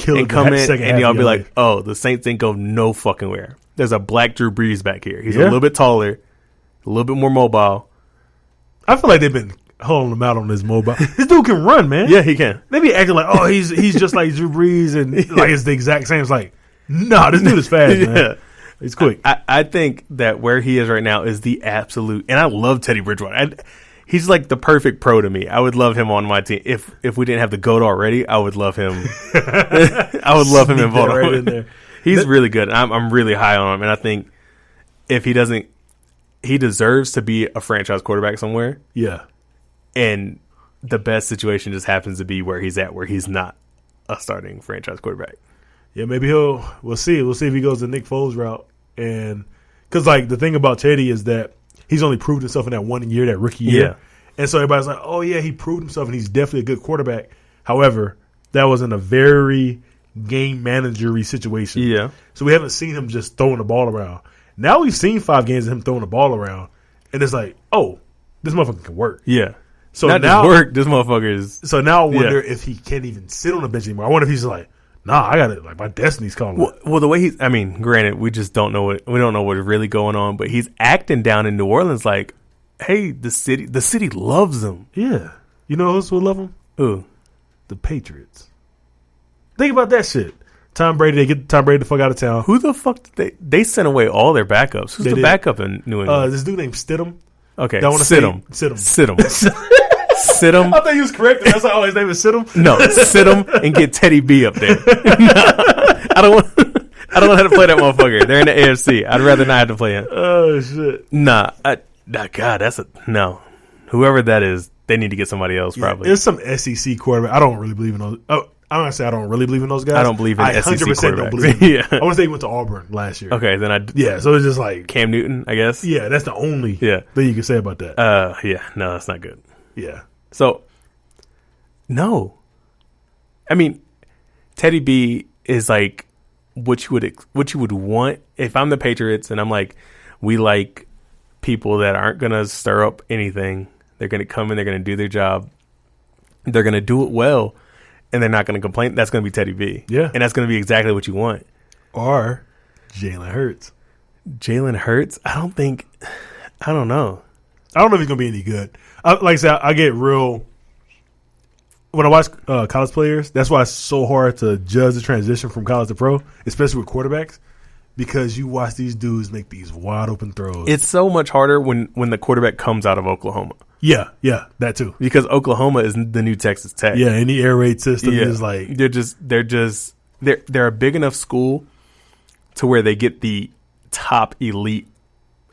kill and come in, and y'all be like, "Oh, the Saints ain't go no fucking where." There's a black Drew Brees back here. He's a little bit taller, a little bit more mobile. I feel like they've been holding him out on this mobile. This dude can run, man. Yeah, he can. They be acting like, oh, he's just like Drew Brees and like it's the exact same. It's like, nah, this dude is fast, man. He's quick. I think that where he is right now is the absolute, and I love Teddy Bridgewater. He's like the perfect pro to me. I would love him on my team. If we didn't have the GOAT already, I would love him. I would love him involved right in there. He's really good. I'm really high on him, and I think if he doesn't, he deserves to be a franchise quarterback somewhere. Yeah. And the best situation just happens to be where he's at, where he's not a starting franchise quarterback. Yeah, maybe we'll see. We'll see if he goes the Nick Foles route. And because, like, the thing about Teddy is that he's only proved himself in that 1 year, that rookie year. Yeah. And so everybody's like, oh, yeah, he proved himself and he's definitely a good quarterback. However, that was in a very game manager-y situation. Yeah. So we haven't seen him just throwing the ball around. Now we've seen 5 games of him throwing the ball around. And it's like, oh, this motherfucker can work. Yeah. So not now, just work, this motherfucker is. So now I wonder if he can't even sit on the bench anymore. I wonder if he's like, nah, I got it. Like my destiny's calling. Well, the way he's, I mean, granted, we don't know what's really going on, but he's acting down in New Orleans like, hey, the city loves him. Yeah. You know who's will love him? Who? The Patriots. Think about that shit. Tom Brady, they get Tom Brady the fuck out of town. Who the fuck did they sent away all their backups? Who's the backup in New England? This dude named Stidham. Okay, Stidham. Sit him. I thought he was correct. I was like, oh, his name is Stidham? No, sit him and get Teddy B up there. I don't want to have to play that motherfucker. They're in the AFC. I'd rather not have to play him. Oh, shit. God, that's no. Whoever that is, they need to get somebody else probably. There's some SEC quarterback. I don't really believe in those. Oh, I'm going to say I don't really believe in those guys. I don't believe in SEC 100% quarterbacks. Don't believe in them. I want to say he went to Auburn last year. Okay, then yeah, so it's just like Cam Newton, I guess. Yeah, that's the only thing you can say about that. Yeah, no, that's not good. Yeah. So, no. I mean, Teddy B is like what you would want if I'm the Patriots and I'm like, we like people that aren't going to stir up anything. They're going to come in, they're going to do their job. They're going to do it well. And they're not going to complain. That's going to be Teddy B. Yeah. And that's going to be exactly what you want. Or Jalen Hurts. Jalen Hurts? I don't know. I don't know if he's going to be any good. Like I said, I get real. When I watch college players, that's why it's so hard to judge the transition from college to pro, especially with quarterbacks, because you watch these dudes make these wide open throws. It's so much harder when the quarterback comes out of Oklahoma. Yeah, that too. Because Oklahoma is the new Texas Tech. Yeah, and the air raid system is like they're a big enough school to where they get the top elite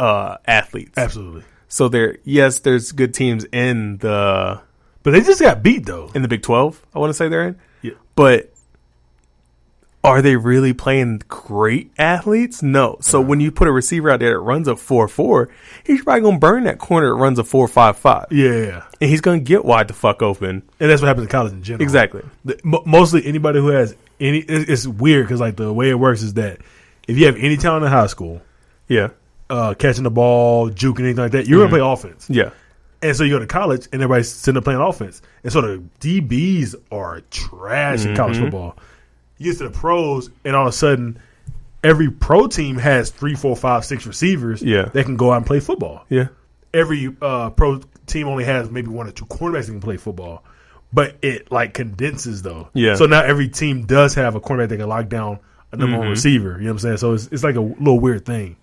athletes. Absolutely. So there's good teams in the, but they just got beat though in the Big 12. I want to say they're in. Yeah, but are they really playing great athletes? No. So when you put a receiver out there that runs a 4.4, he's probably going to burn that corner that runs a 4.55. Yeah. And he's going to get wide the fuck open. And that's what happens in college in general. Exactly. Mostly anybody who has any, it's weird because like the way it works is that if you have any talent in high school, catching the ball, juking, anything like that, you're going to play offense. Yeah. And so you go to college and everybody's sitting there playing offense. And so the DBs are trash in college football. You get to the pros, and all of a sudden, every pro team has 3, 4, 5, 6 receivers that can go out and play football. Yeah. Every pro team only has maybe 1 or 2 cornerbacks that can play football. But it, like, condenses, though. Yeah. So now every team does have a cornerback that can lock down a number 1 receiver. You know what I'm saying? So it's like a little weird thing.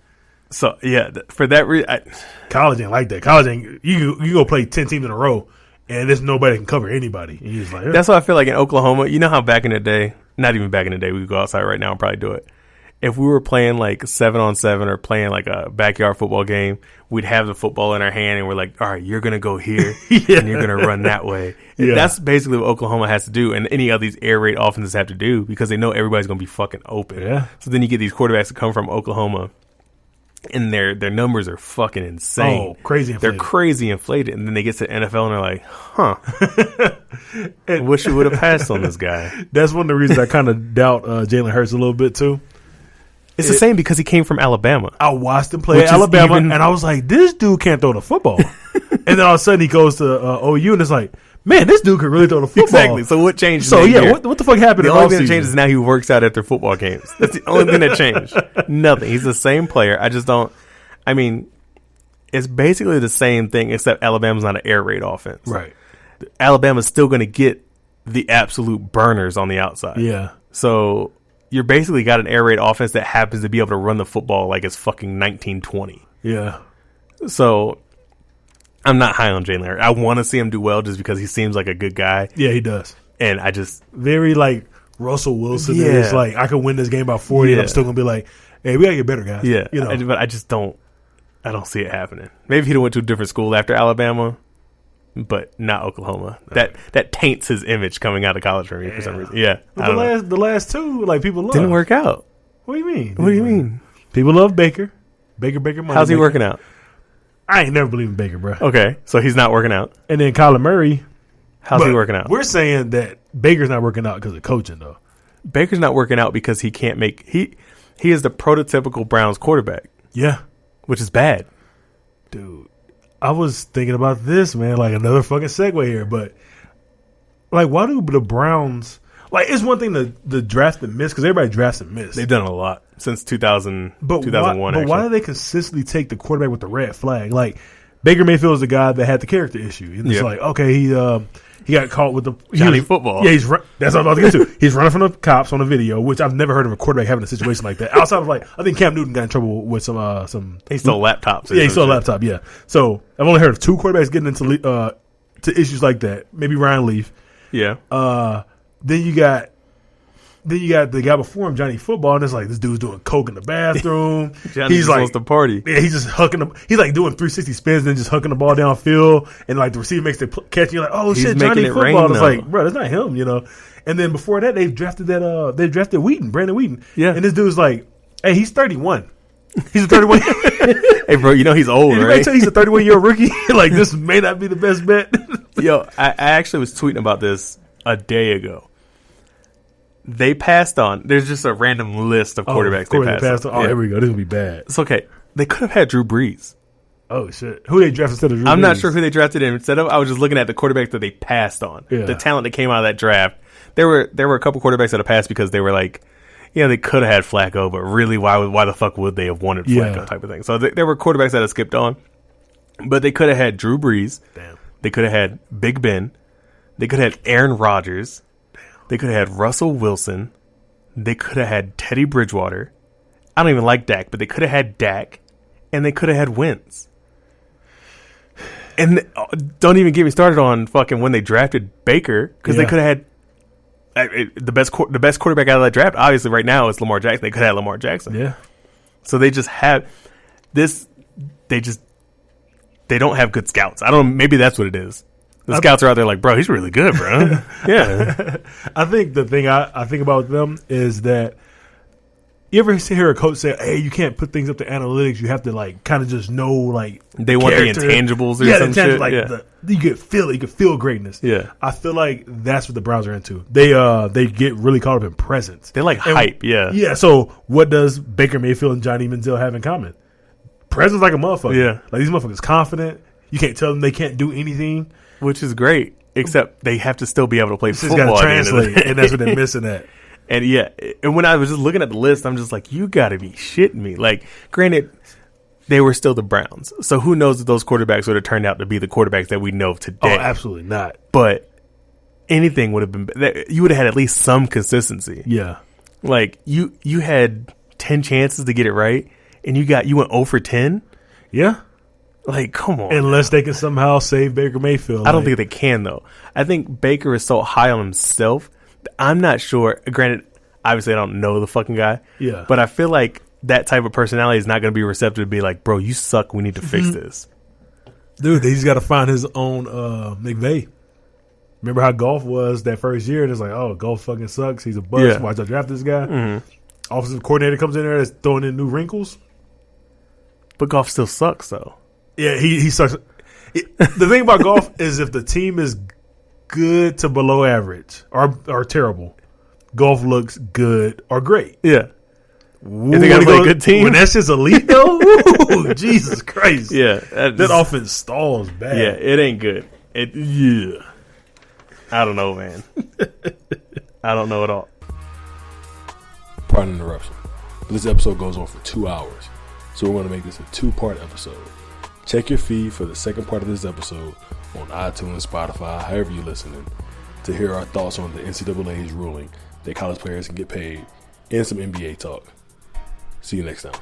So, yeah, for that reason. College ain't like that. College ain't – you go play 10 teams in a row, and there's nobody that can cover anybody. And you're just like, that's what I feel like in Oklahoma. You know how back in the day – not even back in the day, we could go outside right now and probably do it. If we were playing like 7-on-7 or playing like a backyard football game, we'd have the football in our hand and we're like, all right, you're going to go here and you're going to run that way. Yeah. That's basically what Oklahoma has to do and any of these air raid offenses have to do because they know everybody's going to be fucking open. Yeah. So then you get these quarterbacks that come from Oklahoma and their numbers are fucking insane. Oh, crazy inflated. They're crazy inflated. And then they get to the NFL and they're like, I wish you would have passed on this guy. That's one of the reasons I kind of doubt Jalen Hurts a little bit, too. It's the same because he came from Alabama. I watched him play at Alabama, and I was like, this dude can't throw the football. And then all of a sudden he goes to OU, and it's like, man, this dude could really throw the football. Exactly. So what changed? So yeah, what the fuck happened? The only thing that changed is now he works out after football games. That's the only thing that changed. Nothing. He's the same player. I just don't. I mean, it's basically the same thing, except Alabama's not an air raid offense. Right. Alabama's still going to get the absolute burners on the outside. Yeah. So you're basically got an air raid offense that happens to be able to run the football like it's fucking 1920. Yeah. So I'm not high on Jalen Hurts. I want to see him do well just because he seems like a good guy. Yeah, he does. And I just very like Russell Wilson is like, I can win this game by 40 and I'm still gonna be like, hey, we gotta get better, guys. Yeah. You know. But I just don't see it happening. Maybe he'd have went to a different school after Alabama, but not Oklahoma. That taints his image coming out of college for me for some reason. Yeah. But the last two, like, people love. Didn't work out. What do you mean? What do you mean? People love Baker. Baker money. How's he working out? I ain't never believed in Baker, bro. Okay, so he's not working out. And then Kyler Murray. How's he working out? We're saying that Baker's not working out because of coaching, though. Baker's not working out because he can't make he is the prototypical Browns quarterback. Yeah, which is bad, dude. I was thinking about this, man. Like another fucking segue here, but like, why do the Browns? Like, it's one thing to draft and miss because everybody drafts and miss. They've done a lot since 2001. But why do they consistently take the quarterback with the red flag? Like, Baker Mayfield is the guy that had the character issue. It's like, okay, he got caught with the Johnny football. Yeah, that's what I was about to get to. He's running from the cops on a video, which I've never heard of a quarterback having a situation like that. Outside of like, I think Cam Newton got in trouble with some. He stole laptops. Yeah, he stole a laptop. Yeah, so I've only heard of two quarterbacks getting into to issues like that. Maybe Ryan Leaf. Yeah. Then you got the guy before him, Johnny Football, and it's like this dude's doing coke in the bathroom. He's like supposed to party. Yeah, he's just hucking. He's like doing 360 spins, and then just hucking the ball downfield, and like the receiver makes the catch. And you're like, oh shit, Johnny Football. Rain, it's like, bro, that's not him, you know. And then before that, they drafted Brandon Wheaton. Yeah, and this dude's like, hey, he's 31. He's a 31. Hey, bro, you know he's old, right? He's a 31-year-old rookie. Like, this may not be the best bet. Yo, I actually was tweeting about this a day ago. They passed on. There's just a random list of quarterbacks they passed on. Oh, here we go. This will be bad. It's okay. They could have had Drew Brees. Oh, shit. Who they drafted instead of Drew Brees? I'm not sure who they drafted instead of. I was just looking at the quarterbacks that they passed on. Yeah. The talent that came out of that draft. There were a couple quarterbacks that have passed because they were like, yeah, they could have had Flacco, but really, why the fuck would they have wanted Flacco type of thing? So there were quarterbacks that have skipped on. But they could have had Drew Brees. Damn. They could have had Big Ben. They could have had Aaron Rodgers. Damn. They could have had Russell Wilson. They could have had Teddy Bridgewater. I don't even like Dak, but they could have had Dak. And they could have had Wentz. And don't even get me started on fucking when they drafted Baker, because they could have had the best quarterback out of that draft. Obviously, right now is Lamar Jackson. They could have had Lamar Jackson. Yeah. So they just have this. They don't have good scouts. I don't. Maybe that's what it is. The scouts are out there like, bro, he's really good, bro. Yeah. I think the thing I think about them is that you ever hear a coach say, hey, you can't put things up to analytics. You have to, like, kind of just know, like, they want the intangibles or some shit. Like, you can feel it. You can feel greatness. Yeah. I feel like that's what the Browns are into. They get really caught up in presence. They like hype, yeah. Yeah, so what does Baker Mayfield and Johnny Manziel have in common? Presence like a motherfucker. Yeah. Like, these motherfuckers confident. You can't tell them they can't do anything. Which is great, except they have to still be able to play football. It's got to translate, and that's what they're missing at. And and when I was just looking at the list, I'm just like, you got to be shitting me. Like, granted, they were still the Browns, so who knows if those quarterbacks would have turned out to be the quarterbacks that we know today? Oh, absolutely not. But anything would have been. You would have had at least some consistency. Yeah, like you had 10 chances to get it right, and you went 0 for 10. Yeah. Like, come on. Unless they can somehow save Baker Mayfield. I don't think they can, though. I think Baker is so high on himself. I'm not sure. Granted, obviously, I don't know the fucking guy. Yeah. But I feel like that type of personality is not going to be receptive to be like, bro, you suck. We need to fix this. Dude, he's got to find his own McVay. Remember how Golf was that first year? And it's like, oh, Golf fucking sucks. He's a bust. Yeah. Why'd I draft this guy? Mm-hmm. Offensive coordinator comes in there that's throwing in new wrinkles. But Golf still sucks, though. Yeah, he sucks. The thing about Golf is if the team is good to below average or terrible, Golf looks good or great. Yeah. Ooh, if they got to play a good team. When that's just elite, though, ooh, Jesus Christ. Yeah. That offense stalls bad. Yeah, it ain't good. I don't know, man. I don't know at all. Pardon the interruption. But this episode goes on for 2 hours. So we're going to make this a 2-part episode. Check your feed for the second part of this episode on iTunes, Spotify, however you're listening, to hear our thoughts on the NCAA's ruling that college players can get paid and some NBA talk. See you next time.